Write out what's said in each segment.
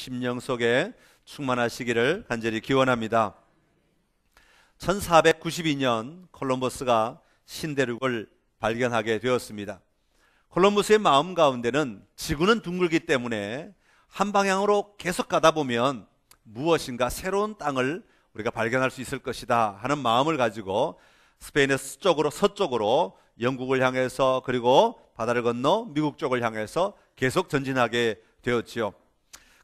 심령 속에 충만하시기를 간절히 기원합니다. 1492년 콜럼버스가 신대륙을 발견하게 되었습니다. 콜럼버스의 마음 가운데는 지구는 둥글기 때문에 한 방향으로 계속 가다 보면 무엇인가 새로운 땅을 우리가 발견할 수 있을 것이다 하는 마음을 가지고 스페인의 서쪽으로 영국을 향해서 그리고 바다를 건너 미국 쪽을 향해서 계속 전진하게 되었지요.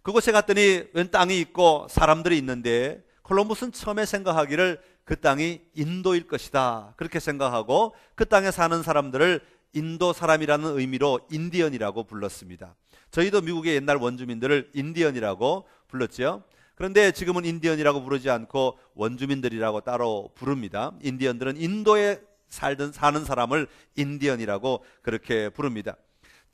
그곳에 갔더니 웬 땅이 있고 사람들이 있는데 콜럼버스는 처음에 생각하기를 그 땅이 인도일 것이다 그렇게 생각하고 그 땅에 사는 사람들을 인도 사람이라는 의미로 인디언이라고 불렀습니다. 저희도 미국의 옛날 원주민들을 인디언이라고 불렀죠. 그런데 지금은 인디언이라고 부르지 않고 원주민들이라고 따로 부릅니다. 인디언들은 인도에 사는 사람을 인디언이라고 그렇게 부릅니다.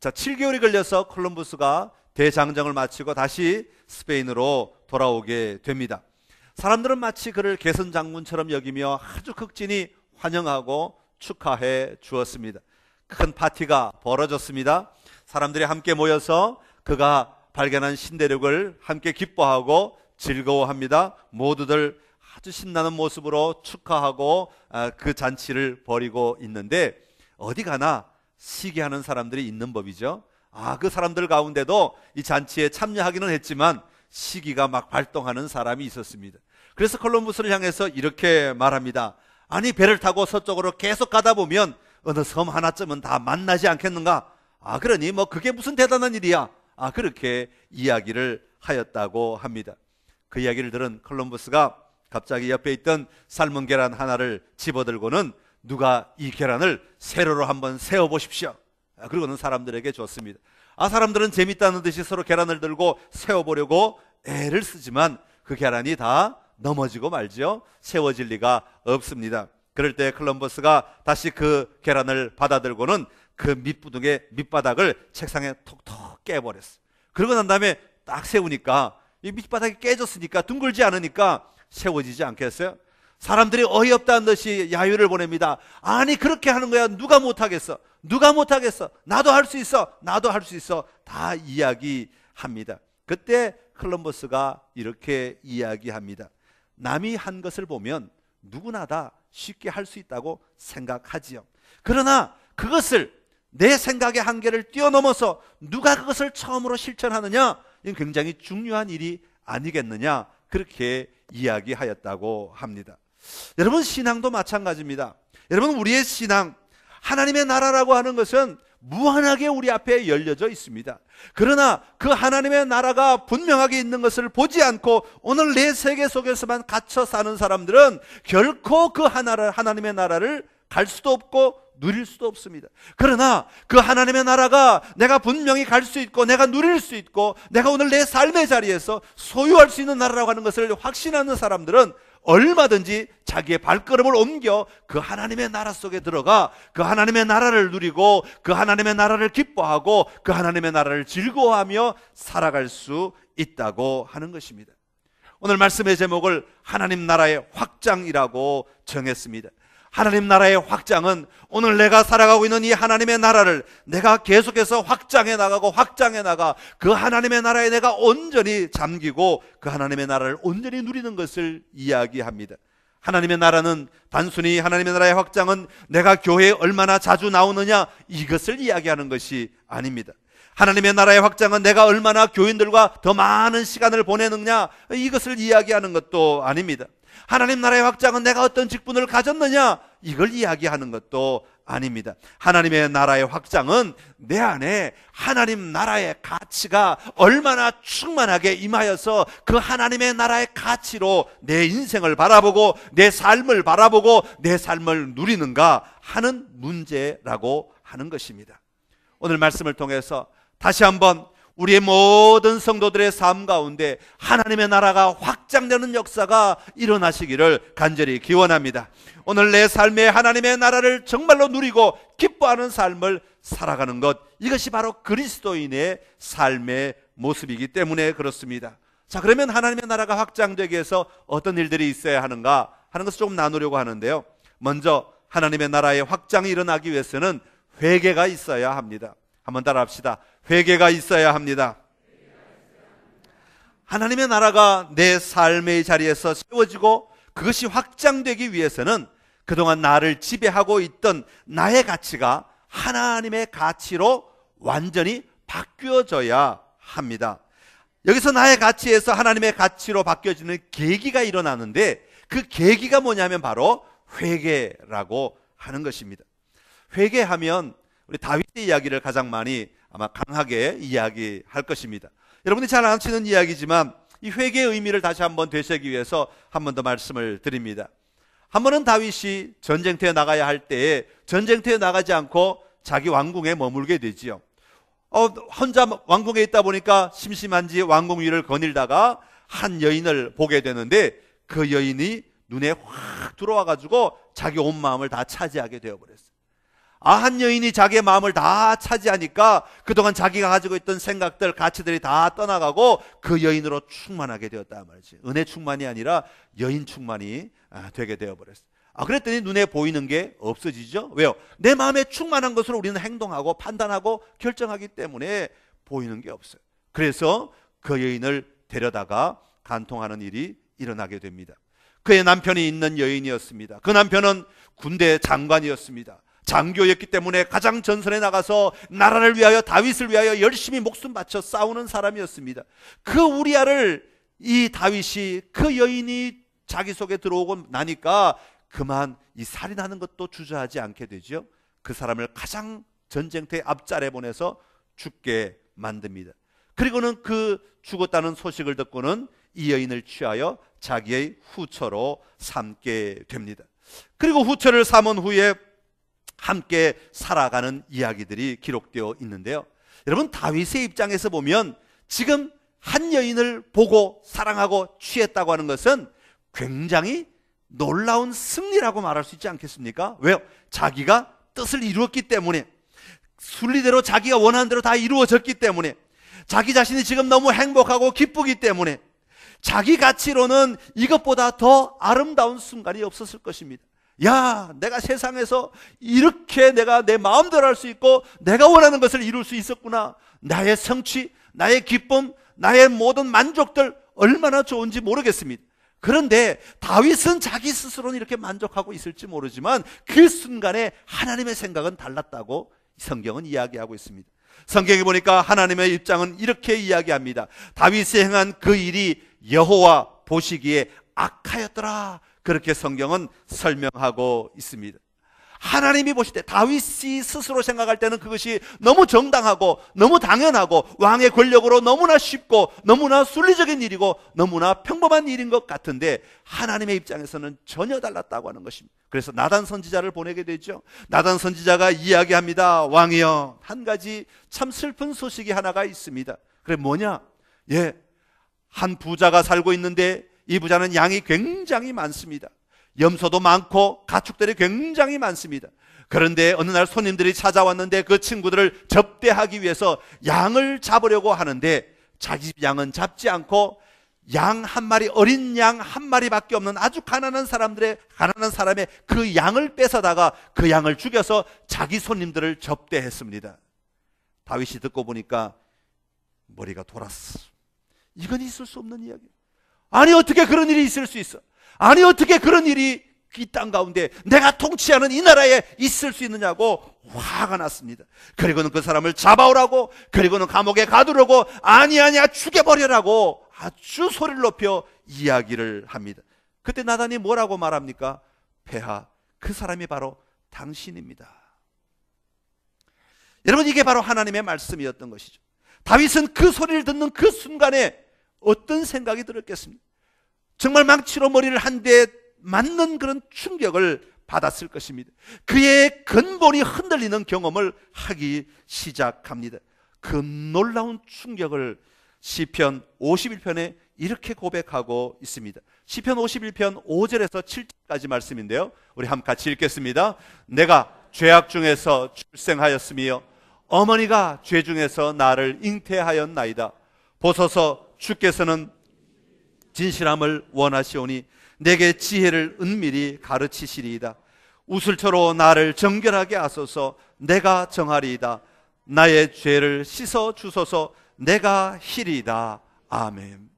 자, 7개월이 걸려서 콜럼버스가 대장정을 마치고 다시 스페인으로 돌아오게 됩니다. 사람들은 마치 그를 개선장군처럼 여기며 아주 극진히 환영하고 축하해 주었습니다. 큰 파티가 벌어졌습니다. 사람들이 함께 모여서 그가 발견한 신대륙을 함께 기뻐하고 즐거워합니다. 모두들 아주 신나는 모습으로 축하하고 그 잔치를 벌이고 있는데 어디 가나 시기하는 사람들이 있는 법이죠. 그 사람들 가운데도 이 잔치에 참여하기는 했지만 시기가 막 발동하는 사람이 있었습니다. 그래서 콜럼버스를 향해서 이렇게 말합니다. 아니, 배를 타고 서쪽으로 계속 가다 보면 어느 섬 하나쯤은 다 만나지 않겠는가? 그러니 뭐 그게 무슨 대단한 일이야? 그렇게 이야기를 하였다고 합니다. 그 이야기를 들은 콜럼버스가 갑자기 옆에 있던 삶은 계란 하나를 집어들고는 누가 이 계란을 세로로 한번 세워보십시오. 그리고는 사람들에게 줬습니다. 사람들은 재밌다는 듯이 서로 계란을 들고 세워보려고 애를 쓰지만 그 계란이 다 넘어지고 말죠. 세워질 리가 없습니다. 그럴 때 콜럼버스가 다시 그 계란을 받아들고는 그 밑바닥을 책상에 톡톡 깨버렸어요. 그러고 난 다음에 딱 세우니까 이 밑바닥이 깨졌으니까 둥글지 않으니까 세워지지 않겠어요? 사람들이 어이없다는 듯이 야유를 보냅니다. 아니, 그렇게 하는 거야. 누가 못하겠어? 누가 못하겠어? 나도 할 수 있어. 나도 할 수 있어. 다 이야기합니다. 그때 콜럼버스가 이렇게 이야기합니다. 남이 한 것을 보면 누구나 다 쉽게 할 수 있다고 생각하지요. 그러나 그것을 내 생각의 한계를 뛰어넘어서 누가 그것을 처음으로 실천하느냐, 이건 굉장히 중요한 일이 아니겠느냐, 그렇게 이야기하였다고 합니다. 여러분, 신앙도 마찬가지입니다. 여러분, 우리의 신앙, 하나님의 나라라고 하는 것은 무한하게 우리 앞에 열려져 있습니다. 그러나 그 하나님의 나라가 분명하게 있는 것을 보지 않고 오늘 내 세계 속에서만 갇혀 사는 사람들은 결코 그 하나님의 나라를 갈 수도 없고 누릴 수도 없습니다. 그러나 그 하나님의 나라가 내가 분명히 갈 수 있고 내가 누릴 수 있고 내가 오늘 내 삶의 자리에서 소유할 수 있는 나라라고 하는 것을 확신하는 사람들은 얼마든지 자기의 발걸음을 옮겨 그 하나님의 나라 속에 들어가 그 하나님의 나라를 누리고 그 하나님의 나라를 기뻐하고 그 하나님의 나라를 즐거워하며 살아갈 수 있다고 하는 것입니다. 오늘 말씀의 제목을 하나님 나라의 확장이라고 정했습니다. 하나님 나라의 확장은 오늘 내가 살아가고 있는 이 하나님의 나라를 내가 계속해서 확장해 나가 그 하나님의 나라에 내가 온전히 잠기고 그 하나님의 나라를 온전히 누리는 것을 이야기합니다. 하나님의 나라는 단순히 하나님의 나라의 확장은 내가 교회에 얼마나 자주 나오느냐 이것을 이야기하는 것이 아닙니다. 하나님의 나라의 확장은 내가 얼마나 교인들과 더 많은 시간을 보내느냐 이것을 이야기하는 것도 아닙니다. 하나님 나라의 확장은 내가 어떤 직분을 가졌느냐 이걸 이야기하는 것도 아닙니다. 하나님의 나라의 확장은 내 안에 하나님 나라의 가치가 얼마나 충만하게 임하여서 그 하나님의 나라의 가치로 내 인생을 바라보고 내 삶을 바라보고 내 삶을 누리는가 하는 문제라고 하는 것입니다. 오늘 말씀을 통해서 다시 한번 우리의 모든 성도들의 삶 가운데 하나님의 나라가 확장되는 역사가 일어나시기를 간절히 기원합니다. 오늘 내 삶에 하나님의 나라를 정말로 누리고 기뻐하는 삶을 살아가는 것, 이것이 바로 그리스도인의 삶의 모습이기 때문에 그렇습니다. 자, 그러면 하나님의 나라가 확장되기 위해서 어떤 일들이 있어야 하는가 하는 것을 조금 나누려고 하는데요. 먼저 하나님의 나라의 확장이 일어나기 위해서는 회개가 있어야 합니다. 한번 따라 합시다. 회개가 있어야 합니다. 하나님의 나라가 내 삶의 자리에서 세워지고 그것이 확장되기 위해서는 그동안 나를 지배하고 있던 나의 가치가 하나님의 가치로 완전히 바뀌어져야 합니다. 여기서 나의 가치에서 하나님의 가치로 바뀌어지는 계기가 일어나는데, 그 계기가 뭐냐면 바로 회개라고 하는 것입니다. 회개하면 우리 다윗의 이야기를 가장 많이 아마 강하게 이야기할 것입니다. 여러분이 잘 아시는 이야기지만 이 회개의 의미를 다시 한번 되새기 위해서 한 번 더 말씀을 드립니다. 한 번은 다윗이 전쟁터에 나가야 할 때에 전쟁터에 나가지 않고 자기 왕궁에 머물게 되지요. 혼자 왕궁에 있다 보니까 심심한지 왕궁 위를 거닐다가 한 여인을 보게 되는데, 그 여인이 눈에 확 들어와 가지고 자기 온 마음을 다 차지하게 되어버렸어요. 한 여인이 자기의 마음을 다 차지하니까 그동안 자기가 가지고 있던 생각들, 가치들이 다 떠나가고 그 여인으로 충만하게 되었다 말이지. 은혜 충만이 아니라 여인 충만이 되게 되어버렸어요. 그랬더니 눈에 보이는 게 없어지죠. 왜요? 내 마음에 충만한 것으로 우리는 행동하고 판단하고 결정하기 때문에 보이는 게 없어요. 그래서 그 여인을 데려다가 간통하는 일이 일어나게 됩니다. 그의 남편이 있는 여인이었습니다. 그 남편은 군대 장관이었습니다. 장교였기 때문에 가장 전선에 나가서 나라를 위하여, 다윗을 위하여 열심히 목숨 바쳐 싸우는 사람이었습니다. 그 우리아를 이 다윗이, 그 여인이 자기 속에 들어오고 나니까 그만 이 살인하는 것도 주저하지 않게 되죠. 그 사람을 가장 전쟁터의 앞자리에 보내서 죽게 만듭니다. 그리고는 그 죽었다는 소식을 듣고는 이 여인을 취하여 자기의 후처로 삼게 됩니다. 그리고 후처를 삼은 후에 함께 살아가는 이야기들이 기록되어 있는데요. 여러분, 다윗의 입장에서 보면 지금 한 여인을 보고 사랑하고 취했다고 하는 것은 굉장히 놀라운 승리라고 말할 수 있지 않겠습니까? 왜요? 자기가 뜻을 이루었기 때문에, 순리대로 자기가 원하는 대로 다 이루어졌기 때문에, 자기 자신이 지금 너무 행복하고 기쁘기 때문에 자기 가치로는 이것보다 더 아름다운 순간이 없었을 것입니다. 야, 내가 세상에서 이렇게 내가 내 마음대로 할 수 있고 내가 원하는 것을 이룰 수 있었구나. 나의 성취, 나의 기쁨, 나의 모든 만족들 얼마나 좋은지 모르겠습니다. 그런데 다윗은 자기 스스로는 이렇게 만족하고 있을지 모르지만 그 순간에 하나님의 생각은 달랐다고 성경은 이야기하고 있습니다. 성경에 보니까 하나님의 입장은 이렇게 이야기합니다. 다윗이 행한 그 일이 여호와 보시기에 악하였더라. 그렇게 성경은 설명하고 있습니다. 하나님이 보실 때, 다윗이 스스로 생각할 때는 그것이 너무 정당하고 너무 당연하고 왕의 권력으로 너무나 쉽고 너무나 순리적인 일이고 너무나 평범한 일인 것 같은데, 하나님의 입장에서는 전혀 달랐다고 하는 것입니다. 그래서 나단 선지자를 보내게 되죠. 나단 선지자가 이야기합니다. 왕이여, 한 가지 참 슬픈 소식이 하나가 있습니다. 그래, 뭐냐? 한 부자가 살고 있는데 이 부자는 양이 굉장히 많습니다. 염소도 많고 가축들이 굉장히 많습니다. 그런데 어느 날 손님들이 찾아왔는데 그 친구들을 접대하기 위해서 양을 잡으려고 하는데 자기 집 양은 잡지 않고 양 한 마리, 어린 양 한 마리밖에 없는 아주 가난한 사람의 그 양을 뺏어다가 그 양을 죽여서 자기 손님들을 접대했습니다. 다윗이 듣고 보니까 머리가 돌았어. 이건 있을 수 없는 이야기예요. 아니, 어떻게 그런 일이 있을 수 있어? 아니, 어떻게 그런 일이 이 땅 가운데 내가 통치하는 이 나라에 있을 수 있느냐고 화가 났습니다. 그리고는 그 사람을 잡아오라고, 그리고는 감옥에 가두려고, 아니야 죽여버려라고 아주 소리를 높여 이야기를 합니다. 그때 나단이 뭐라고 말합니까? 폐하, 그 사람이 바로 당신입니다. 여러분, 이게 바로 하나님의 말씀이었던 것이죠. 다윗은 그 소리를 듣는 그 순간에 어떤 생각이 들었겠습니까? 정말 망치로 머리를 한 대 맞는 그런 충격을 받았을 것입니다. 그의 근본이 흔들리는 경험을 하기 시작합니다. 그 놀라운 충격을 시편 51편에 이렇게 고백하고 있습니다. 시편 51편 5절에서 7절까지 말씀인데요, 우리 함께 같이 읽겠습니다. 내가 죄악 중에서 출생하였으며 어머니가 죄 중에서 나를 잉태하였나이다. 보소서, 주께서는 진실함을 원하시오니 내게 지혜를 은밀히 가르치시리이다. 우슬초로 나를 정결하게 하소서. 내가 정하리이다. 나의 죄를 씻어 주소서. 내가 희리이다. 아멘.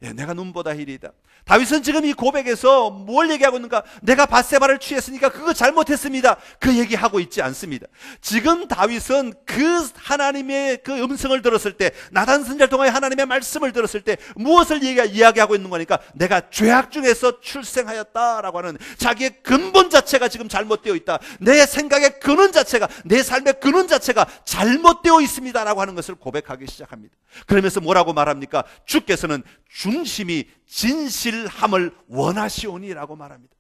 예, 내가 눈보다 희리다. 다윗은 지금 이 고백에서 뭘 얘기하고 있는가? 내가 밧세바를 취했으니까 그거 잘못했습니다. 그 얘기하고 있지 않습니다. 지금 다윗은 그 하나님의 그 음성을 들었을 때, 나단 선지자를 통하여 하나님의 말씀을 들었을 때 무엇을 이야기하고 있는 거니까? 내가 죄악 중에서 출생하였다라고 하는 자기의 근본 자체가 지금 잘못되어 있다. 내 생각의 근원 자체가, 내 삶의 근원 자체가 잘못되어 있습니다라고 하는 것을 고백하기 시작합니다. 그러면서 뭐라고 말합니까? 주께서는 중심이 진실함을 원하시오니라고 말합니다.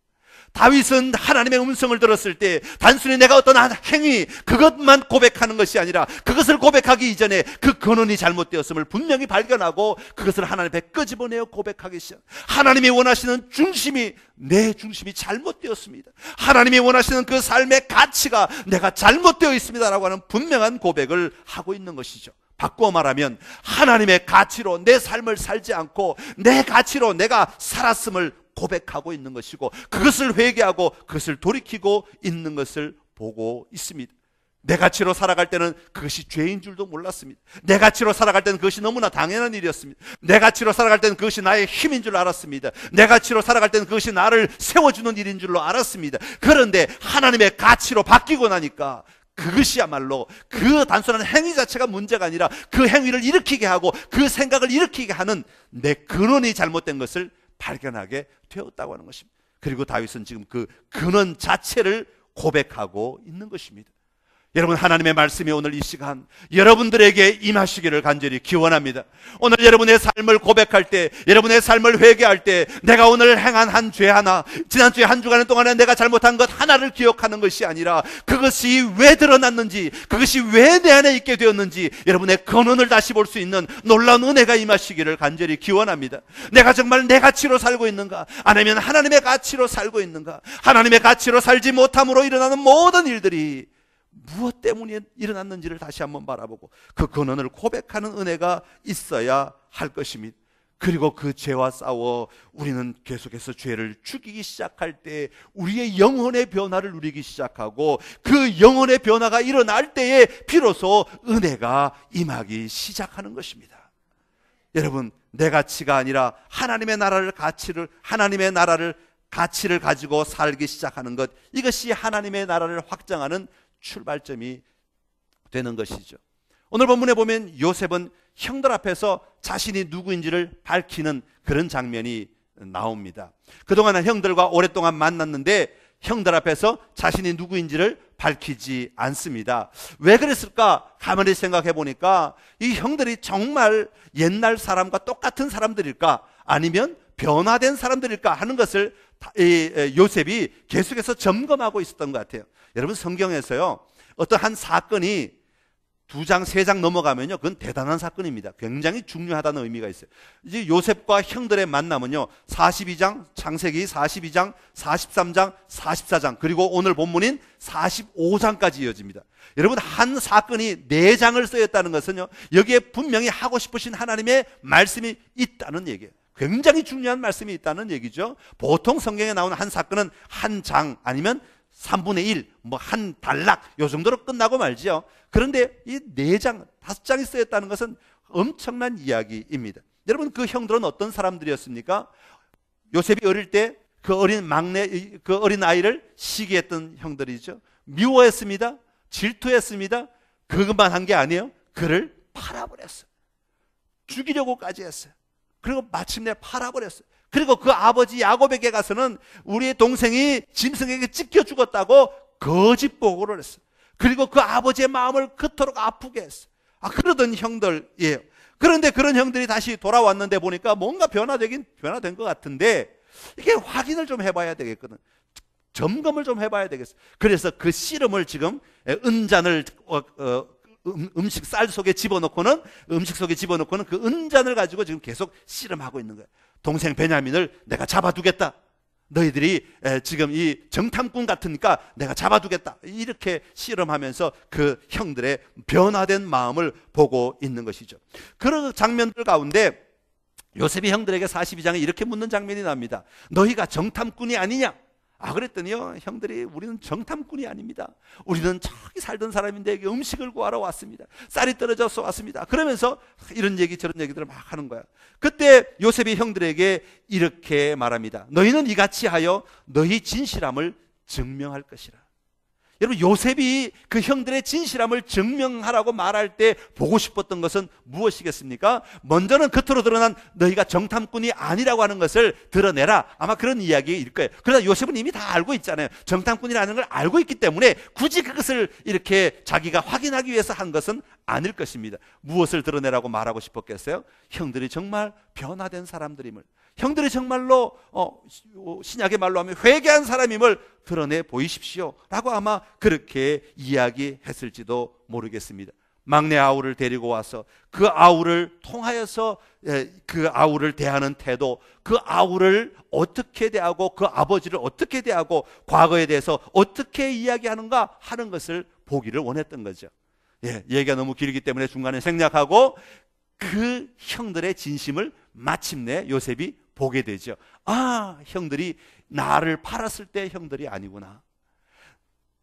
다윗은 하나님의 음성을 들었을 때 단순히 내가 어떤 행위 그것만 고백하는 것이 아니라 그것을 고백하기 이전에 그 근원이 잘못되었음을 분명히 발견하고 그것을 하나님 앞에 끄집어내어 고백하기 시작. 하나님이 원하시는 중심이, 내 중심이 잘못되었습니다. 하나님이 원하시는 그 삶의 가치가 내가 잘못되어 있습니다라고 하는 분명한 고백을 하고 있는 것이죠. 바꾸어 말하면 하나님의 가치로 내 삶을 살지 않고 내 가치로 내가 살았음을 고백하고 있는 것이고, 그것을 회개하고 그것을 돌이키고 있는 것을 보고 있습니다. 내 가치로 살아갈 때는 그것이 죄인 줄도 몰랐습니다. 내 가치로 살아갈 때는 그것이 너무나 당연한 일이었습니다. 내 가치로 살아갈 때는 그것이 나의 힘인 줄 알았습니다. 내 가치로 살아갈 때는 그것이 나를 세워주는 일인 줄로 알았습니다. 그런데 하나님의 가치로 바뀌고 나니까 그것이야말로 그 단순한 행위 자체가 문제가 아니라 그 행위를 일으키게 하고 그 생각을 일으키게 하는 내 근원이 잘못된 것을 발견하게 되었다고 하는 것입니다. 그리고 다윗은 지금 그 근원 자체를 고백하고 있는 것입니다. 여러분, 하나님의 말씀이 오늘 이 시간 여러분들에게 임하시기를 간절히 기원합니다. 오늘 여러분의 삶을 고백할 때, 여러분의 삶을 회개할 때 내가 오늘 행한 한 죄 하나, 지난주에 한 주간 동안에 내가 잘못한 것 하나를 기억하는 것이 아니라 그것이 왜 드러났는지, 그것이 왜 내 안에 있게 되었는지 여러분의 근원을 다시 볼 수 있는 놀라운 은혜가 임하시기를 간절히 기원합니다. 내가 정말 내 가치로 살고 있는가? 아니면 하나님의 가치로 살고 있는가? 하나님의 가치로 살지 못함으로 일어나는 모든 일들이 무엇 때문에 일어났는지를 다시 한번 바라보고 그 근원을 고백하는 은혜가 있어야 할 것입니다. 그리고 그 죄와 싸워 우리는 계속해서 죄를 죽이기 시작할 때 우리의 영혼의 변화를 누리기 시작하고, 그 영혼의 변화가 일어날 때에 비로소 은혜가 임하기 시작하는 것입니다. 여러분, 내 가치가 아니라 하나님의 나라를 가치를 가지고 살기 시작하는 것, 이것이 하나님의 나라를 확장하는 출발점이 되는 것이죠. 오늘 본문에 보면 요셉은 형들 앞에서 자신이 누구인지를 밝히는 그런 장면이 나옵니다. 그동안은 형들과 오랫동안 만났는데 형들 앞에서 자신이 누구인지를 밝히지 않습니다. 왜 그랬을까? 가만히 생각해 보니까 이 형들이 정말 옛날 사람과 똑같은 사람들일까? 아니면 변화된 사람들일까? 하는 것을 요셉이 계속해서 점검하고 있었던 것 같아요. 여러분, 성경에서요 어떤 한 사건이 2장, 3장 넘어가면요 그건 대단한 사건입니다. 굉장히 중요하다는 의미가 있어요. 이제 요셉과 형들의 만남은요 42장, 창세기 42장, 43장, 44장, 그리고 오늘 본문인 45장까지 이어집니다. 여러분, 한 사건이 4장을 쓰였다는 것은요 여기에 분명히 하고 싶으신 하나님의 말씀이 있다는 얘기예요. 굉장히 중요한 말씀이 있다는 얘기죠. 보통 성경에 나오는 한 사건은 한 장 아니면 3분의 1, 한 단락, 요 정도로 끝나고 말지요. 그런데 이 4장, 5장이 쓰였다는 것은 엄청난 이야기입니다. 여러분, 그 형들은 어떤 사람들이었습니까? 요셉이 어릴 때 그 어린 아이를 시기했던 형들이죠. 미워했습니다. 질투했습니다. 그것만 한 게 아니에요. 그를 팔아버렸어요. 죽이려고까지 했어요. 그리고 마침내 팔아버렸어요. 그리고 그 아버지 야곱에게 가서는 우리의 동생이 짐승에게 찢겨 죽었다고 거짓 보고를 했어요. 그리고 그 아버지의 마음을 그토록 아프게 했어요. 그러던 형들이에요. 그런데 그런 형들이 다시 돌아왔는데 보니까 뭔가 변화된 것 같은데 이게 확인을 좀 해봐야 되겠거든. 점검을 좀 해봐야 되겠어요. 그래서 그 씨름을 지금 은잔을 음식 속에 집어넣고는 그 은잔을 가지고 지금 계속 씨름하고 있는 거예요. 동생 베냐민을 내가 잡아두겠다. 너희들이 지금 이 정탐꾼 같으니까 내가 잡아두겠다. 이렇게 씨름하면서 그 형들의 변화된 마음을 보고 있는 것이죠. 그런 장면들 가운데 요셉이 형들에게 42장에 이렇게 묻는 장면이 납니다. 너희가 정탐꾼이 아니냐? 그랬더니요, 형들이 우리는 정탐꾼이 아닙니다. 우리는 저기 살던 사람인데 여기 음식을 구하러 왔습니다. 쌀이 떨어져서 왔습니다. 그러면서 이런 얘기 저런 얘기들을 막 하는 거야. 그때 요셉이 형들에게 이렇게 말합니다. 너희는 이같이 하여 너희 진실함을 증명할 것이라. 여러분, 요셉이 그 형들의 진실함을 증명하라고 말할 때 보고 싶었던 것은 무엇이겠습니까? 먼저는 겉으로 드러난 너희가 정탐꾼이 아니라고 하는 것을 드러내라, 아마 그런 이야기일 거예요. 그러나 요셉은 이미 다 알고 있잖아요. 정탐꾼이라는 걸 알고 있기 때문에 굳이 그것을 이렇게 자기가 확인하기 위해서 한 것은 아닐 것입니다. 무엇을 드러내라고 말하고 싶었겠어요? 형들이 정말 변화된 사람들임을, 형들이 정말로 신약의 말로 하면 회개한 사람임을 드러내 보이십시오 라고 아마 그렇게 이야기했을지도 모르겠습니다. 막내 아우를 데리고 와서 그 아우를 통하여서 그 아우를 대하는 태도, 그 아우를 어떻게 대하고 그 아버지를 어떻게 대하고 과거에 대해서 어떻게 이야기하는가 하는 것을 보기를 원했던 거죠. 얘기가 너무 길기 때문에 중간에 생략하고 그 형들의 진심을 마침내 요셉이 보게 되죠. 형들이 나를 팔았을 때 형들이 아니구나.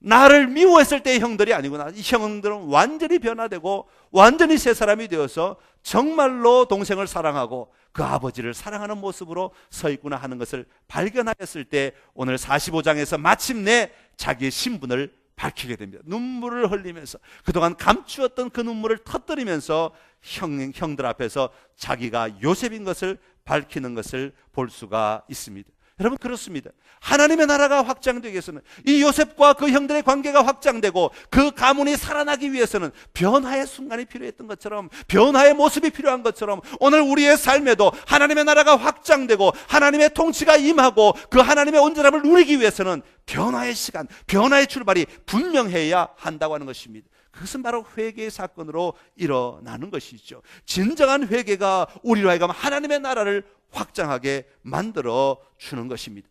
나를 미워했을 때 형들이 아니구나. 이 형들은 완전히 변화되고 완전히 새 사람이 되어서 정말로 동생을 사랑하고 그 아버지를 사랑하는 모습으로 서 있구나 하는 것을 발견하였을 때 오늘 45장에서 마침내 자기의 신분을 밝히게 됩니다. 눈물을 흘리면서 그동안 감추었던 그 눈물을 터뜨리면서 형들 앞에서 자기가 요셉인 것을 밝히는 것을 볼 수가 있습니다. 여러분, 그렇습니다. 하나님의 나라가 확장되기 위해서는, 이 요셉과 그 형들의 관계가 확장되고 그 가문이 살아나기 위해서는 변화의 순간이 필요했던 것처럼, 변화의 모습이 필요한 것처럼 오늘 우리의 삶에도 하나님의 나라가 확장되고 하나님의 통치가 임하고 그 하나님의 온전함을 누리기 위해서는 변화의 시간, 변화의 출발이 분명해야 한다고 하는 것입니다. 그것은 바로 회개의 사건으로 일어나는 것이죠. 진정한 회개가 우리로 하여금 하나님의 나라를 확장하게 만들어 주는 것입니다.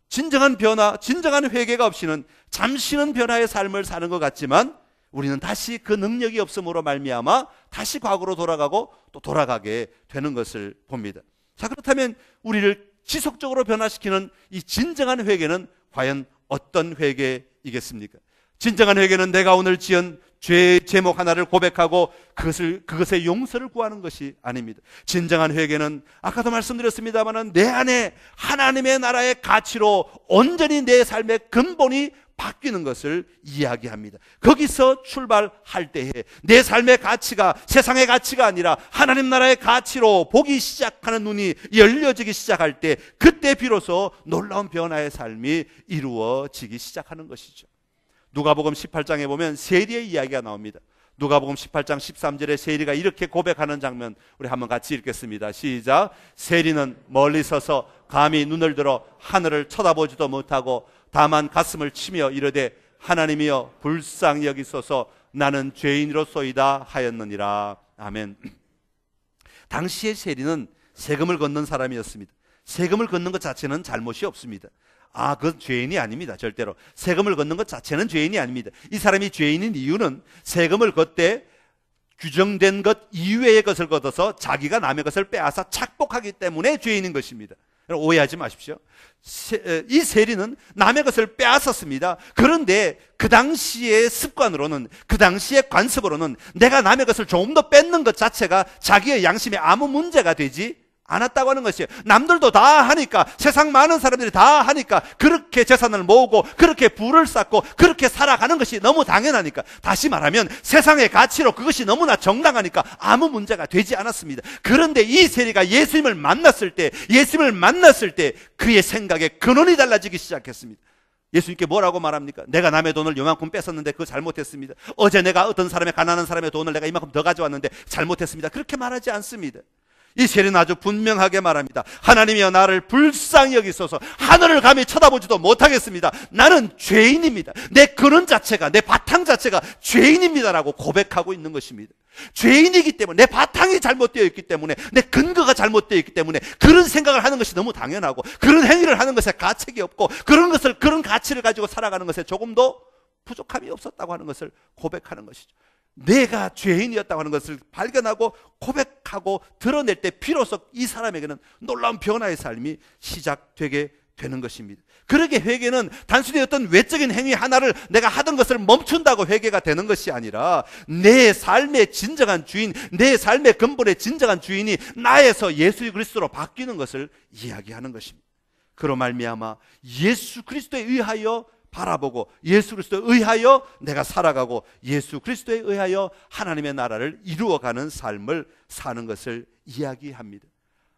진정한 변화, 진정한 회개가 없이는 잠시는 변화의 삶을 사는 것 같지만 우리는 다시 그 능력이 없음으로 말미암아 다시 과거로 돌아가고 또 돌아가게 되는 것을 봅니다. 자, 그렇다면 우리를 지속적으로 변화시키는 이 진정한 회개는 과연 어떤 회개이겠습니까? 진정한 회개는 내가 오늘 지은 죄의 제목 하나를 고백하고 그것의 용서를 구하는 것이 아닙니다. 진정한 회개는 아까도 말씀드렸습니다만 내 안에 하나님의 나라의 가치로 온전히 내 삶의 근본이 바뀌는 것을 이야기합니다. 거기서 출발할 때에 내 삶의 가치가 세상의 가치가 아니라 하나님 나라의 가치로 보기 시작하는 눈이 열려지기 시작할 때, 그때 비로소 놀라운 변화의 삶이 이루어지기 시작하는 것이죠. 누가복음 18장에 보면 세리의 이야기가 나옵니다. 누가복음 18장 13절에 세리가 이렇게 고백하는 장면, 우리 한번 같이 읽겠습니다. 시작. 세리는 멀리 서서 감히 눈을 들어 하늘을 쳐다보지도 못하고 다만 가슴을 치며 이르되 하나님이여 불쌍히 여기소서 나는 죄인으로소이다 하였느니라. 아멘. 당시의 세리는 세금을 걷는 사람이었습니다. 세금을 걷는 것 자체는 잘못이 없습니다. 그건 죄인이 아닙니다. 절대로. 세금을 걷는 것 자체는 죄인이 아닙니다. 이 사람이 죄인인 이유는 세금을 걷되 규정된 것 이외의 것을 걷어서 자기가 남의 것을 빼앗아 착복하기 때문에 죄인인 것입니다. 오해하지 마십시오. 이 세리는 남의 것을 빼앗았습니다. 그런데 그 당시의 습관으로는, 그 당시의 관습으로는 내가 남의 것을 조금 더 뺏는 것 자체가 자기의 양심에 아무 문제가 되지 않았다고 하는 것이에요. 남들도 다 하니까, 세상 많은 사람들이 다 하니까 그렇게 재산을 모으고 그렇게 부를 쌓고 그렇게 살아가는 것이 너무 당연하니까, 다시 말하면 세상의 가치로 그것이 너무나 정당하니까 아무 문제가 되지 않았습니다. 그런데 이 세리가 예수님을 만났을 때 그의 생각의 근원이 달라지기 시작했습니다. 예수님께 뭐라고 말합니까? 내가 남의 돈을 요만큼 뺏었는데 그거 잘못했습니다. 어제 내가 어떤 사람의, 가난한 사람의 돈을 내가 이만큼 더 가져왔는데 잘못했습니다. 그렇게 말하지 않습니다. 이 세리는 아주 분명하게 말합니다. 하나님이여 나를 불쌍히 여기소서. 하늘을 감히 쳐다보지도 못하겠습니다. 나는 죄인입니다. 내 근원 자체가, 내 바탕 자체가 죄인입니다라고 고백하고 있는 것입니다. 죄인이기 때문에, 내 바탕이 잘못되어 있기 때문에, 내 근거가 잘못되어 있기 때문에 그런 생각을 하는 것이 너무 당연하고, 그런 행위를 하는 것에 가책이 없고, 그런 가치를 가지고 살아가는 것에 조금도 부족함이 없었다고 하는 것을 고백하는 것이죠. 내가 죄인이었다고 하는 것을 발견하고 고백하고 드러낼 때 비로소 이 사람에게는 놀라운 변화의 삶이 시작되게 되는 것입니다. 그러게 회개는 단순히 어떤 외적인 행위 하나를 내가 하던 것을 멈춘다고 회개가 되는 것이 아니라 내 삶의 진정한 주인, 내 삶의 근본의 진정한 주인이 나에서 예수 그리스도로 바뀌는 것을 이야기하는 것입니다. 그로 말미암아 예수 그리스도에 의하여 바라보고 예수 그리스도에 의하여 내가 살아가고 예수 그리스도에 의하여 하나님의 나라를 이루어가는 삶을 사는 것을 이야기합니다.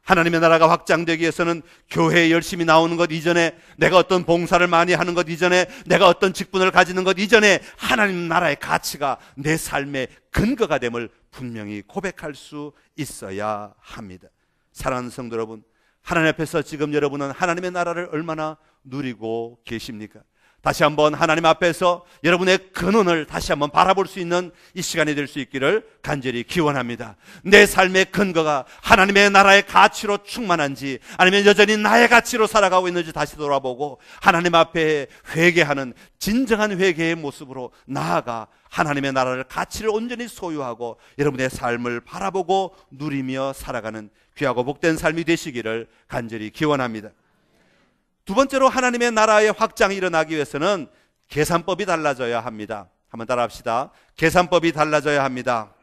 하나님의 나라가 확장되기 위해서는 교회에 열심히 나오는 것 이전에, 내가 어떤 봉사를 많이 하는 것 이전에, 내가 어떤 직분을 가지는 것 이전에 하나님 나라의 가치가 내 삶의 근거가 됨을 분명히 고백할 수 있어야 합니다. 사랑하는 성도 여러분, 하나님 앞에서 지금 여러분은 하나님의 나라를 얼마나 누리고 계십니까? 다시 한번 하나님 앞에서 여러분의 근원을 다시 한번 바라볼 수 있는 이 시간이 될 수 있기를 간절히 기원합니다. 내 삶의 근거가 하나님의 나라의 가치로 충만한지 아니면 여전히 나의 가치로 살아가고 있는지 다시 돌아보고 하나님 앞에 회개하는 진정한 회개의 모습으로 나아가 하나님의 나라를 가치를 온전히 소유하고 여러분의 삶을 바라보고 누리며 살아가는 귀하고 복된 삶이 되시기를 간절히 기원합니다. 두 번째로 하나님의 나라의 확장이 일어나기 위해서는 계산법이 달라져야 합니다. 한번 따라합시다. 계산법이 달라져야 합니다.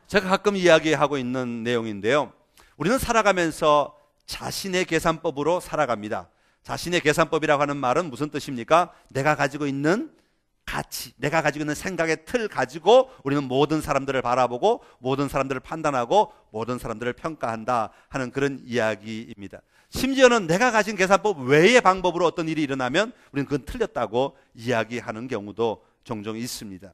제가 가끔 이야기하고 있는 내용인데요. 우리는 살아가면서 자신의 계산법으로 살아갑니다. 자신의 계산법이라고 하는 말은 무슨 뜻입니까? 내가 가지고 있는 가치, 내가 가지고 있는 생각의 틀 가지고 우리는 모든 사람들을 바라보고 모든 사람들을 판단하고 모든 사람들을 평가한다 하는 그런 이야기입니다. 심지어는 내가 가진 계산법 외의 방법으로 어떤 일이 일어나면 우리는 그건 틀렸다고 이야기하는 경우도 종종 있습니다.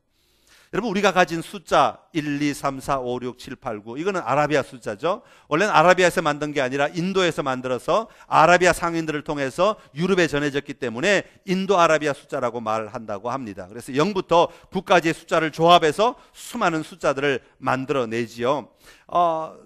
여러분, 우리가 가진 숫자 1, 2, 3, 4, 5, 6, 7, 8, 9 이거는 아라비아 숫자죠. 원래는 아라비아에서 만든 게 아니라 인도에서 만들어서 아라비아 상인들을 통해서 유럽에 전해졌기 때문에 인도 아라비아 숫자라고 말을 한다고 합니다. 그래서 0부터 9까지의 숫자를 조합해서 수많은 숫자들을 만들어내지요.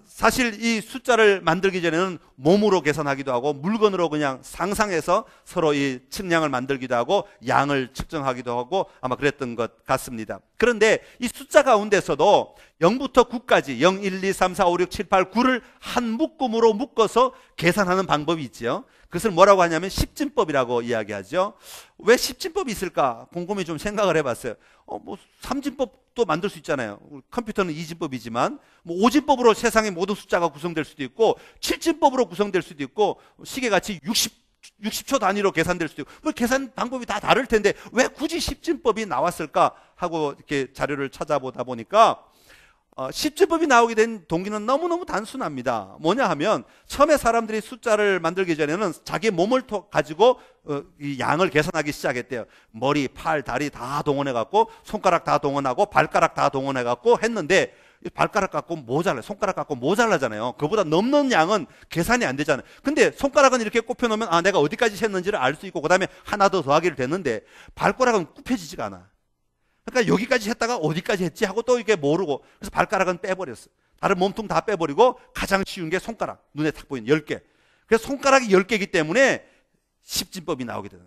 사실 이 숫자를 만들기 전에는 몸으로 계산하기도 하고 물건으로 그냥 상상해서 서로 이 측량을 만들기도 하고 양을 측정하기도 하고 아마 그랬던 것 같습니다. 그런데 이 숫자 가운데서도 0부터 9까지 0, 1, 2, 3, 4, 5, 6, 7, 8, 9를 한 묶음으로 묶어서 계산하는 방법이 있죠. 그것을 뭐라고 하냐면 십진법이라고 이야기하죠. 왜 십진법이 있을까? 곰곰이 좀 생각을 해봤어요. 삼진법도 만들 수 있잖아요. 컴퓨터는 이진법이지만 오진법으로 세상의 모든 숫자가 구성될 수도 있고 칠진법으로 구성될 수도 있고 시계같이 60초 단위로 계산될 수도 있고 계산 방법이 다 다를 텐데 왜 굳이 십진법이 나왔을까 하고 이렇게 자료를 찾아보다 보니까 십진법이 나오게 된 동기는 너무너무 단순합니다. 뭐냐 하면 처음에 사람들이 숫자를 만들기 전에는 자기 몸을 가지고 이 양을 계산하기 시작했대요. 머리, 팔, 다리 다 동원해갖고 손가락 다 동원하고 발가락 다 동원해갖고 했는데 발가락 갖고 모자라요. 손가락 갖고 모자라잖아요. 그보다 넘는 양은 계산이 안 되잖아요. 근데 손가락은 이렇게 꼽혀놓으면 내가 어디까지 셌는지를 알 수 있고 그 다음에 하나 더 더하기를 됐는데 발가락은 굽혀지지가 않아. 그러니까 여기까지 했다가 어디까지 했지 하고 또 이게 모르고 그래서 발가락은 빼버렸어. 다른 몸통 다 빼버리고 가장 쉬운 게 손가락, 눈에 탁 보이는 10개. 그래서 손가락이 10개이기 때문에 십진법이 나오게 되는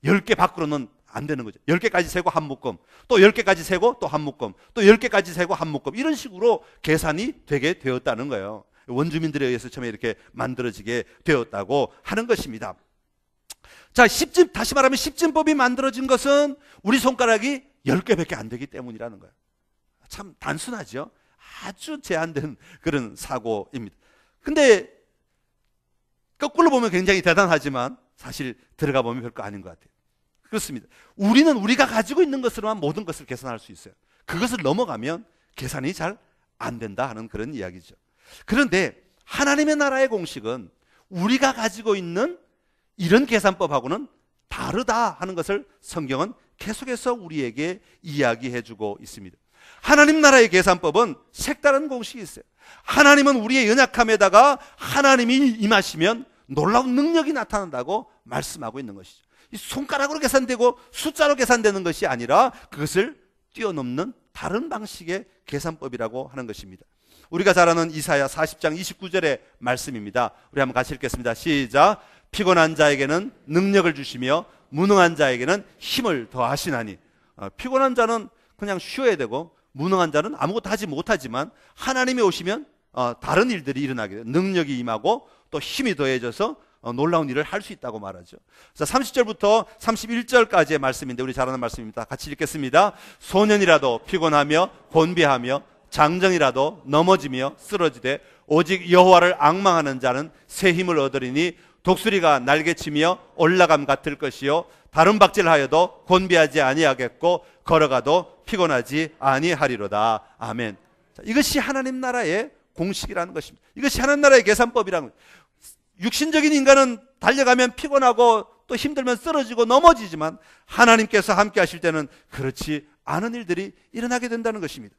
거예요. 10개 밖으로는 안 되는 거죠. 10개까지 세고 한 묶음, 또 10개까지 세고 또 한 묶음, 또 10개까지 세고 한 묶음, 이런 식으로 계산이 되게 되었다는 거예요. 원주민들에 의해서 처음에 이렇게 만들어지게 되었다고 하는 것입니다. 자, 다시 말하면 십진법이 만들어진 것은 우리 손가락이 10개밖에 안 되기 때문이라는 거예요. 참 단순하죠. 아주 제한된 그런 사고입니다. 근데 거꾸로 보면 굉장히 대단하지만 사실 들어가 보면 별거 아닌 것 같아요. 그렇습니다. 우리는 우리가 가지고 있는 것으로만 모든 것을 계산할 수 있어요. 그것을 넘어가면 계산이 잘 안 된다 하는 그런 이야기죠. 그런데 하나님의 나라의 공식은 우리가 가지고 있는 이런 계산법하고는 다르다 하는 것을 성경은 계속해서 우리에게 이야기해주고 있습니다. 하나님 나라의 계산법은 색다른 공식이 있어요. 하나님은 우리의 연약함에다가 하나님이 임하시면 놀라운 능력이 나타난다고 말씀하고 있는 것이죠. 이 손가락으로 계산되고 숫자로 계산되는 것이 아니라 그것을 뛰어넘는 다른 방식의 계산법이라고 하는 것입니다. 우리가 잘 아는 이사야 40장 29절의 말씀입니다. 우리 한번 같이 읽겠습니다. 시작. 피곤한 자에게는 능력을 주시며 무능한 자에게는 힘을 더하시나니. 피곤한 자는 그냥 쉬어야 되고 무능한 자는 아무것도 하지 못하지만 하나님이 오시면 다른 일들이 일어나게 돼요. 능력이 임하고 또 힘이 더해져서 놀라운 일을 할 수 있다고 말하죠. 자, 30절부터 31절까지의 말씀인데 우리 잘 아는 말씀입니다. 같이 읽겠습니다. 소년이라도 피곤하며 곤비하며 장정이라도 넘어지며 쓰러지되 오직 여호와를 앙망하는 자는 새 힘을 얻으리니 독수리가 날개치며 올라감 같을 것이요 다른 박질하여도 곤비하지 아니하겠고 걸어가도 피곤하지 아니하리로다. 아멘. 자, 이것이 하나님 나라의 공식이라는 것입니다. 이것이 하나님 나라의 계산법이라는 것입니다. 육신적인 인간은 달려가면 피곤하고 또 힘들면 쓰러지고 넘어지지만 하나님께서 함께 하실 때는 그렇지 않은 일들이 일어나게 된다는 것입니다.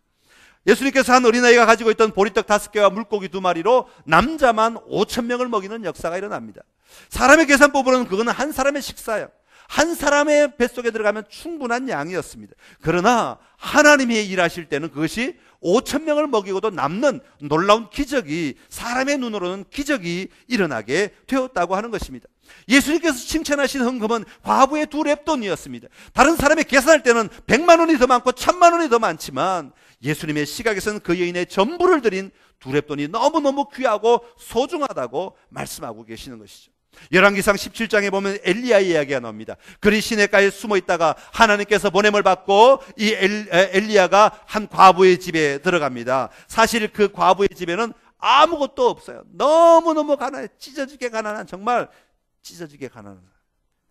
예수님께서 한 어린아이가 가지고 있던 보리떡 5개와 물고기 2마리로 남자만 5,000명을 먹이는 역사가 일어납니다. 사람의 계산법으로는 그거는 한 사람의 식사예요. 한 사람의 뱃속에 들어가면 충분한 양이었습니다. 그러나 하나님이 일하실 때는 그것이 5,000명을 먹이고도 남는 놀라운 기적이, 사람의 눈으로는 기적이 일어나게 되었다고 하는 것입니다. 예수님께서 칭찬하신 헌금은 과부의 2렙돈이었습니다. 다른 사람이 계산할 때는 100만 원이 더 많고 1000만 원이 더 많지만 예수님의 시각에서는 그 여인의 전부를 드린 2렙돈이 너무너무 귀하고 소중하다고 말씀하고 계시는 것이죠. 열왕기상 17장에 보면 엘리야의 이야기가 나옵니다. 그리 시냇가에 숨어 있다가 하나님께서 보냄을 받고 이 엘리야가 한 과부의 집에 들어갑니다. 사실 그 과부의 집에는 아무것도 없어요. 너무너무 가난해. 찢어지게 가난한, 정말 찢어지게 가난한,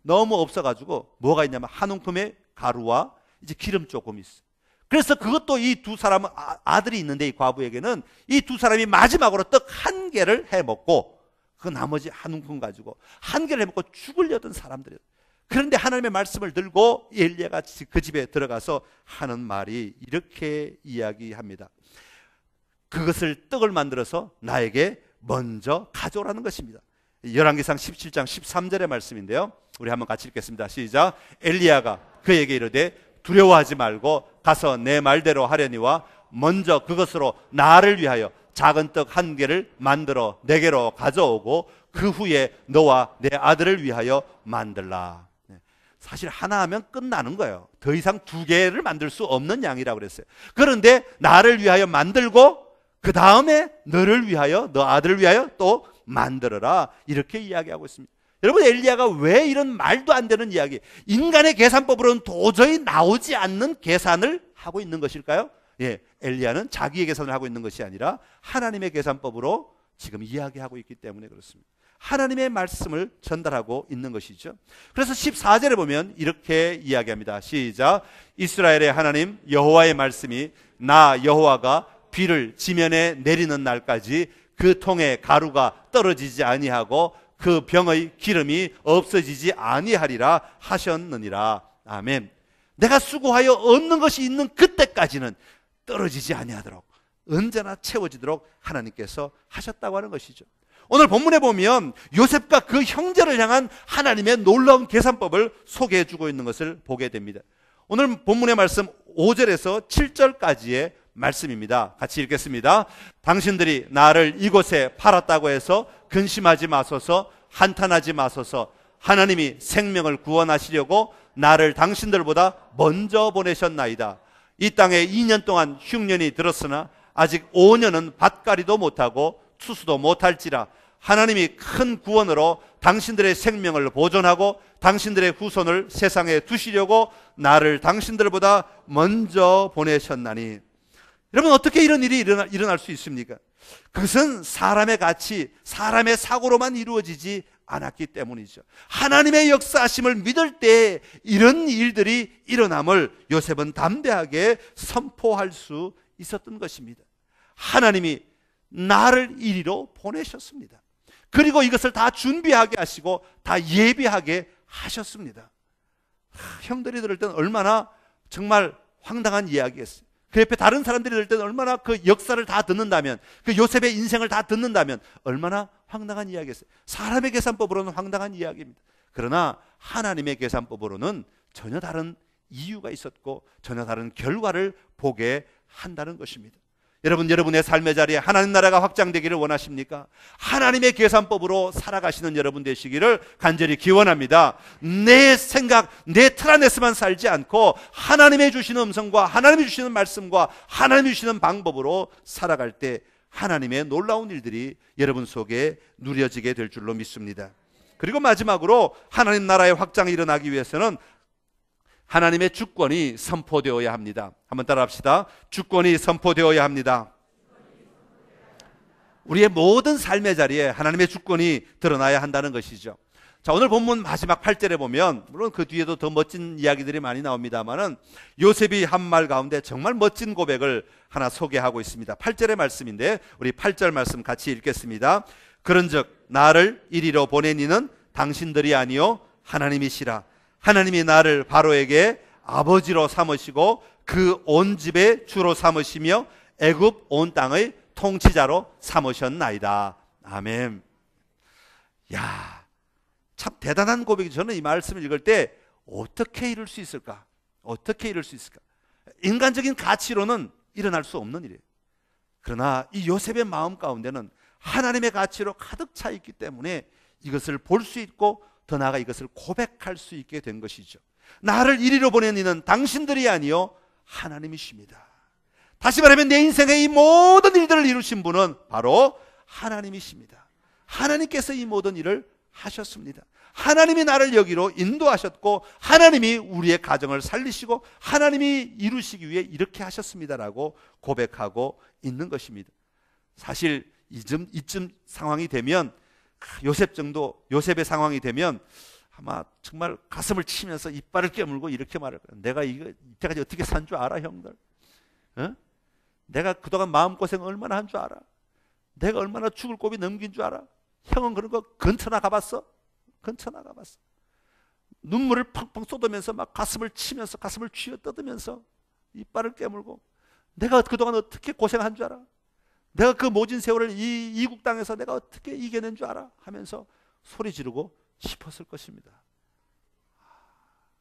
너무 없어가지고 뭐가 있냐면 한 움큼의 가루와 이제 기름 조금 있어요. 그래서 그것도 이 두 사람은 아들이 있는데 이 과부에게는 이 두 사람이 마지막으로 떡 한 개를 해먹고 그 나머지 한 움큼 가지고 한 개를 해먹고 죽으려던 사람들이에요. 그런데 하나님의 말씀을 들고 엘리야가 그 집에 들어가서 하는 말이 이렇게 이야기합니다. 그것을 떡을 만들어서 나에게 먼저 가져오라는 것입니다. 열왕기상 17장 13절의 말씀인데요. 우리 한번 같이 읽겠습니다. 시작. 엘리야가 그에게 이르되 두려워하지 말고 가서 내 말대로 하려니와 먼저 그것으로 나를 위하여 작은 떡 1개를 만들어 내게로 가져오고 그 후에 너와 내 아들을 위하여 만들라. 사실 하나 하면 끝나는 거예요. 더 이상 2개를 만들 수 없는 양이라고 그랬어요. 그런데 나를 위하여 만들고 그 다음에 너를 위하여, 너 아들을 위하여 또 만들어라, 이렇게 이야기하고 있습니다. 여러분, 엘리야가 왜 이런 말도 안 되는 이야기, 인간의 계산법으로는 도저히 나오지 않는 계산을 하고 있는 것일까요? 예, 엘리야는 자기의 계산을 하고 있는 것이 아니라 하나님의 계산법으로 지금 이야기하고 있기 때문에 그렇습니다. 하나님의 말씀을 전달하고 있는 것이죠. 그래서 14절에 보면 이렇게 이야기합니다. 시작. 이스라엘의 하나님 여호와의 말씀이 나 여호와가 비를 지면에 내리는 날까지 그 통에 가루가 떨어지지 아니하고 그 병의 기름이 없어지지 아니하리라 하셨느니라. 아멘. 내가 수고하여 얻는 것이 있는 그때까지는 떨어지지 아니하도록 언제나 채워지도록 하나님께서 하셨다고 하는 것이죠. 오늘 본문에 보면 요셉과 그 형제를 향한 하나님의 놀라운 계산법을 소개해 주고 있는 것을 보게 됩니다. 오늘 본문의 말씀 5절에서 7절까지의 말씀입니다. 같이 읽겠습니다. 당신들이 나를 이곳에 팔았다고 해서 근심하지 마소서, 한탄하지 마소서. 하나님이 생명을 구원하시려고 나를 당신들보다 먼저 보내셨나이다. 이 땅에 2년 동안 흉년이 들었으나 아직 5년은 밭갈이도 못하고 추수도 못할지라 하나님이 큰 구원으로 당신들의 생명을 보존하고 당신들의 후손을 세상에 두시려고 나를 당신들보다 먼저 보내셨나니. 여러분, 어떻게 이런 일이 일어날 수 있습니까? 그것은 사람의 가치, 사람의 사고로만 이루어지지 않았기 때문이죠. 하나님의 역사하심을 믿을 때 이런 일들이 일어남을 요셉은 담대하게 선포할 수 있었던 것입니다. 하나님이 나를 이리로 보내셨습니다. 그리고 이것을 다 준비하게 하시고 다 예비하게 하셨습니다. 형들이 들을 때는 얼마나 정말 황당한 이야기였어요. 그 옆에 다른 사람들이 들을 때는 얼마나 그 역사를 다 듣는다면, 그 요셉의 인생을 다 듣는다면 얼마나 황당한 이야기였어요. 사람의 계산법으로는 황당한 이야기입니다. 그러나 하나님의 계산법으로는 전혀 다른 이유가 있었고 전혀 다른 결과를 보게 한다는 것입니다. 여러분, 여러분의 삶의 자리에 하나님 나라가 확장되기를 원하십니까? 하나님의 계산법으로 살아가시는 여러분 되시기를 간절히 기원합니다. 내 생각, 내 틀 안에서만 살지 않고 하나님의 주시는 음성과 하나님이 주시는 말씀과 하나님이 주시는 방법으로 살아갈 때 하나님의 놀라운 일들이 여러분 속에 누려지게 될 줄로 믿습니다. 그리고 마지막으로 하나님 나라의 확장이 일어나기 위해서는 하나님의 주권이 선포되어야 합니다. 한번 따라합시다. 주권이 선포되어야 합니다. 우리의 모든 삶의 자리에 하나님의 주권이 드러나야 한다는 것이죠. 자, 오늘 본문 마지막 8절에 보면, 물론 그 뒤에도 더 멋진 이야기들이 많이 나옵니다만은 요셉이 한 말 가운데 정말 멋진 고백을 하나 소개하고 있습니다. 8절의 말씀인데 우리 8절 말씀 같이 읽겠습니다. 그런즉 나를 이리로 보낸 이는 당신들이 아니요 하나님이시라. 하나님이 나를 바로에게 아버지로 삼으시고 그 온 집의 주로 삼으시며 애굽 온 땅의 통치자로 삼으셨나이다. 아멘. 야, 참 대단한 고백이죠. 저는 이 말씀을 읽을 때 어떻게 이룰 수 있을까? 어떻게 이룰 수 있을까? 인간적인 가치로는 일어날 수 없는 일이에요. 그러나 이 요셉의 마음 가운데는 하나님의 가치로 가득 차 있기 때문에 이것을 볼 수 있고 더 나아가 이것을 고백할 수 있게 된 것이죠. 나를 이리로 보낸 이는 당신들이 아니요 하나님이십니다. 다시 말하면 내 인생의 이 모든 일들을 이루신 분은 바로 하나님이십니다. 하나님께서 이 모든 일을 하셨습니다. 하나님이 나를 여기로 인도하셨고 하나님이 우리의 가정을 살리시고 하나님이 이루시기 위해 이렇게 하셨습니다라고 고백하고 있는 것입니다. 사실 이쯤 상황이 되면, 요셉의 상황이 되면 아마 정말 가슴을 치면서 이빨을 깨물고 이렇게 말할 거예요. 내가 이때까지 어떻게 산 줄 알아, 형들? 어? 내가 그동안 마음고생 얼마나 한 줄 알아? 내가 얼마나 죽을 고비 넘긴 줄 알아? 형은 그런 거 근처나 가봤어? 근처나 가봤어? 눈물을 펑펑 쏟으면서 막 가슴을 치면서 가슴을 쥐어뜯으면서 이빨을 깨물고 내가 그동안 어떻게 고생한 줄 알아? 내가 그 모진 세월을 이국 땅에서 내가 어떻게 이겨낸 줄 알아? 하면서 소리 지르고 싶었을 것입니다.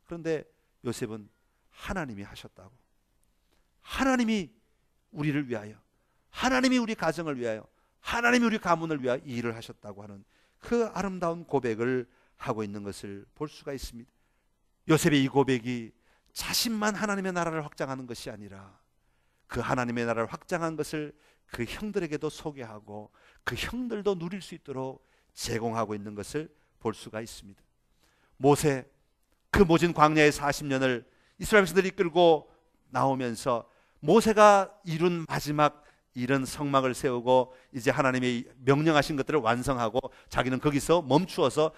그런데 요셉은 하나님이 하셨다고, 하나님이 우리를 위하여, 하나님이 우리 가정을 위하여, 하나님이 우리 가문을 위하여 이 일을 하셨다고 하는 그 아름다운 고백을 하고 있는 것을 볼 수가 있습니다. 요셉의 이 고백이 자신만 하나님의 나라를 확장하는 것이 아니라 그 하나님의 나라를 확장한 것을 그 형들에게도 소개하고 그 형들도 누릴 수 있도록 제공하고 있는 것을 볼 수가 있습니다. 모세, 그 모진 광야의 40년을 이스라엘 백성들이 이끌고 나오면서 모세가 이룬 마지막 이런 성막을 세우고 이제 하나님이 명령하신 것들을 완성하고 자기는 거기서 멈추어서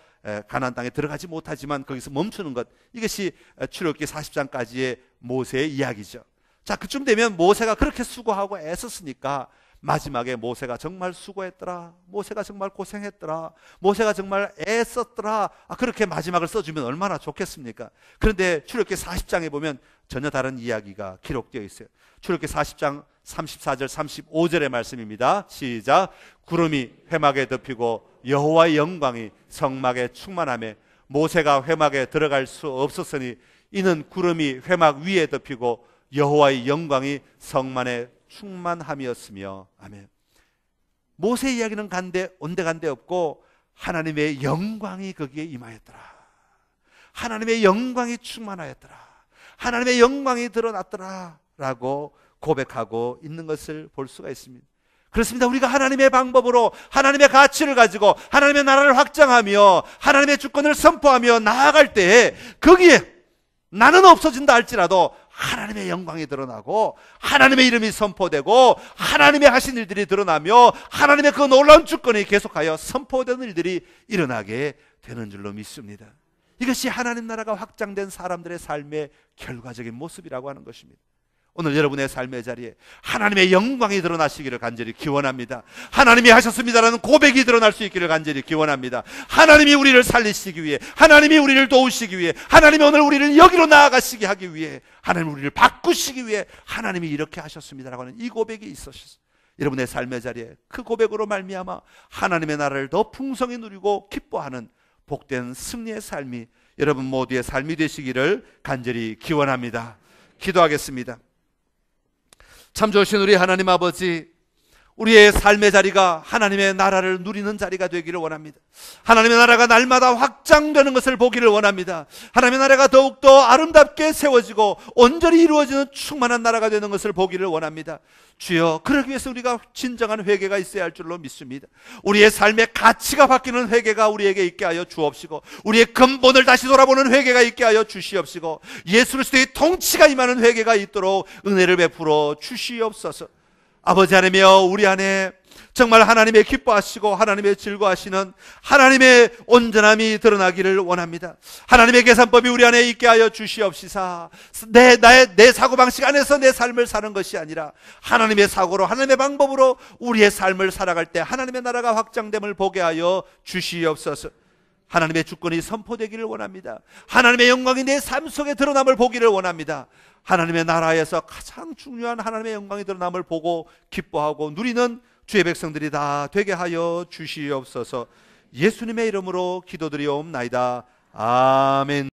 가나안 땅에 들어가지 못하지만 거기서 멈추는 것, 이것이 출애굽기 40장까지의 모세의 이야기죠. 자, 그쯤 되면 모세가 그렇게 수고하고 애썼으니까 마지막에 모세가 정말 수고했더라, 모세가 정말 고생했더라, 모세가 정말 애썼더라, 그렇게 마지막을 써주면 얼마나 좋겠습니까? 그런데 출애굽기 40장에 보면 전혀 다른 이야기가 기록되어 있어요. 출애굽기 40장 34절 35절의 말씀입니다. 시작. 구름이 회막에 덮이고 여호와의 영광이 성막에 충만하며 모세가 회막에 들어갈 수 없었으니 이는 구름이 회막 위에 덮이고 여호와의 영광이 성만에 충만함이었으며. 아멘. 모세 이야기는 온데간데 없고 하나님의 영광이 거기에 임하였더라, 하나님의 영광이 충만하였더라, 하나님의 영광이 드러났더라 라고 고백하고 있는 것을 볼 수가 있습니다. 그렇습니다. 우리가 하나님의 방법으로 하나님의 가치를 가지고 하나님의 나라를 확장하며 하나님의 주권을 선포하며 나아갈 때 거기에 나는 없어진다 할지라도 하나님의 영광이 드러나고 하나님의 이름이 선포되고 하나님의 하신 일들이 드러나며 하나님의 그 놀라운 주권이 계속하여 선포되는 일들이 일어나게 되는 줄로 믿습니다. 이것이 하나님 나라가 확장된 사람들의 삶의 결과적인 모습이라고 하는 것입니다. 오늘 여러분의 삶의 자리에 하나님의 영광이 드러나시기를 간절히 기원합니다. 하나님이 하셨습니다라는 고백이 드러날 수 있기를 간절히 기원합니다. 하나님이 우리를 살리시기 위해, 하나님이 우리를 도우시기 위해, 하나님이 오늘 우리를 여기로 나아가시게 하기 위해, 하나님이 우리를 바꾸시기 위해 하나님이 이렇게 하셨습니다라고 하는 이 고백이 있으셨어요. 여러분의 삶의 자리에 그 고백으로 말미암아 하나님의 나라를 더 풍성히 누리고 기뻐하는 복된 승리의 삶이 여러분 모두의 삶이 되시기를 간절히 기원합니다. 기도하겠습니다. 참 좋으신 우리 하나님 아버지, 우리의 삶의 자리가 하나님의 나라를 누리는 자리가 되기를 원합니다. 하나님의 나라가 날마다 확장되는 것을 보기를 원합니다. 하나님의 나라가 더욱더 아름답게 세워지고 온전히 이루어지는 충만한 나라가 되는 것을 보기를 원합니다. 주여, 그러기 위해서 우리가 진정한 회개가 있어야 할 줄로 믿습니다. 우리의 삶의 가치가 바뀌는 회개가 우리에게 있게 하여 주옵시고, 우리의 근본을 다시 돌아보는 회개가 있게 하여 주시옵시고, 예수 그리스도의 통치가 임하는 회개가 있도록 은혜를 베풀어 주시옵소서. 아버지 하나님이여, 우리 안에 정말 하나님의 기뻐하시고 하나님의 즐거워하시는 하나님의 온전함이 드러나기를 원합니다. 하나님의 계산법이 우리 안에 있게 하여 주시옵시사. 내 사고방식 안에서 내 삶을 사는 것이 아니라 하나님의 사고로, 하나님의 방법으로 우리의 삶을 살아갈 때 하나님의 나라가 확장됨을 보게 하여 주시옵소서. 하나님의 주권이 선포되기를 원합니다. 하나님의 영광이 내 삶 속에 드러남을 보기를 원합니다. 하나님의 나라에서 가장 중요한 하나님의 영광이 드러남을 보고 기뻐하고 누리는 주의 백성들이 다 되게 하여 주시옵소서. 예수님의 이름으로 기도드리옵나이다. 아멘.